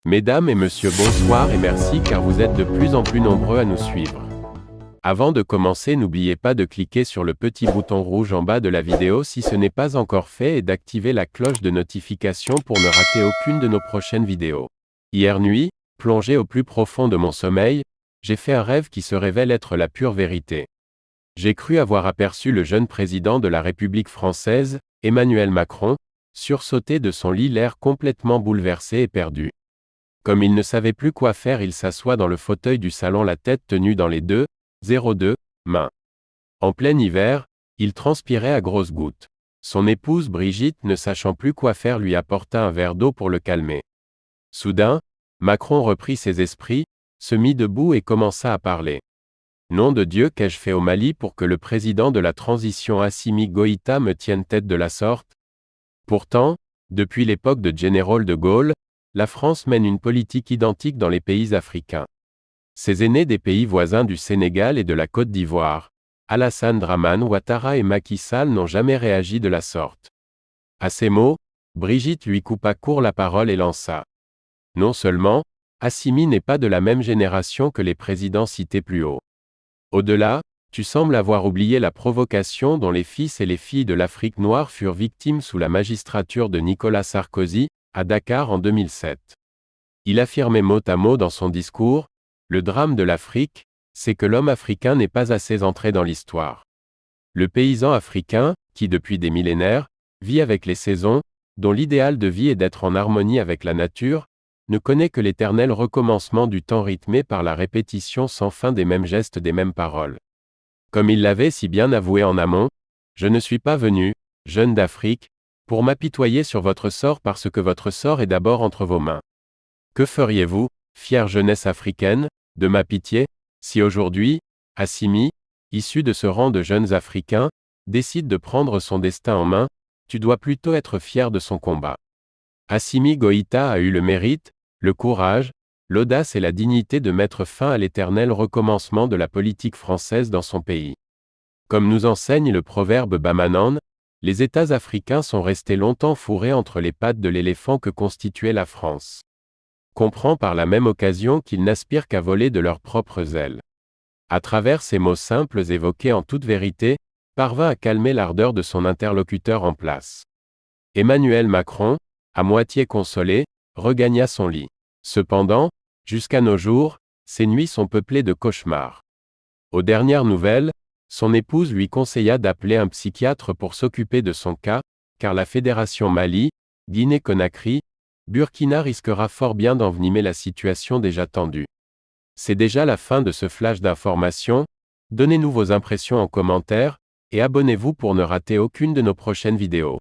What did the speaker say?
Mesdames et messieurs, bonsoir et merci car vous êtes de plus en plus nombreux à nous suivre. Avant de commencer, n'oubliez pas de cliquer sur le petit bouton rouge en bas de la vidéo si ce n'est pas encore fait et d'activer la cloche de notification pour ne rater aucune de nos prochaines vidéos. Hier nuit, plongé au plus profond de mon sommeil, j'ai fait un rêve qui se révèle être la pure vérité. J'ai cru avoir aperçu le jeune président de la République française, Emmanuel Macron, sursauter de son lit, l'air complètement bouleversé et perdu. Comme il ne savait plus quoi faire, il s'assoit dans le fauteuil du salon, la tête tenue dans les 2,02 mains. En plein hiver, il transpirait à grosses gouttes. Son épouse Brigitte, ne sachant plus quoi faire, lui apporta un verre d'eau pour le calmer. Soudain, Macron reprit ses esprits, se mit debout et commença à parler. Nom de Dieu, qu'ai-je fait au Mali pour que le président de la transition Assimi Goïta me tienne tête de la sorte? Pourtant, depuis l'époque de Général de Gaulle, la France mène une politique identique dans les pays africains. Ses aînés des pays voisins du Sénégal et de la Côte d'Ivoire, Alassane Dramane Ouattara et Macky Sall, n'ont jamais réagi de la sorte. À ces mots, Brigitte lui coupa court la parole et lança. Non seulement, Assimi n'est pas de la même génération que les présidents cités plus haut. Au-delà, tu sembles avoir oublié la provocation dont les fils et les filles de l'Afrique noire furent victimes sous la magistrature de Nicolas Sarkozy, à Dakar en 2007. Il affirmait mot à mot dans son discours, « Le drame de l'Afrique, c'est que l'homme africain n'est pas assez entré dans l'histoire. Le paysan africain, qui depuis des millénaires, vit avec les saisons, dont l'idéal de vie est d'être en harmonie avec la nature, ne connaît que l'éternel recommencement du temps rythmé par la répétition sans fin des mêmes gestes, des mêmes paroles. Comme il l'avait si bien avoué en amont, je ne suis pas venu, jeunes d'Afrique, pour m'apitoyer sur votre sort parce que votre sort est d'abord entre vos mains. Que feriez-vous, fière jeunesse africaine, de ma pitié, si aujourd'hui, Assimi, issu de ce rang de jeunes Africains, décide de prendre son destin en main, tu dois plutôt être fier de son combat. Assimi Goïta a eu le mérite, le courage, l'audace et la dignité de mettre fin à l'éternel recommencement de la politique française dans son pays. Comme nous enseigne le proverbe Bamanan, les États africains sont restés longtemps fourrés entre les pattes de l'éléphant que constituait la France. Comprend par la même occasion qu'ils n'aspirent qu'à voler de leurs propres ailes. À travers ces mots simples évoqués en toute vérité, parvint à calmer l'ardeur de son interlocuteur en place. Emmanuel Macron, à moitié consolé, regagna son lit. Cependant, jusqu'à nos jours, ses nuits sont peuplées de cauchemars. Aux dernières nouvelles, son épouse lui conseilla d'appeler un psychiatre pour s'occuper de son cas, car la Fédération Mali, Guinée-Conakry, Burkina risquera fort bien d'envenimer la situation déjà tendue. C'est déjà la fin de ce flash d'informations. Donnez-nous vos impressions en commentaire, et abonnez-vous pour ne rater aucune de nos prochaines vidéos.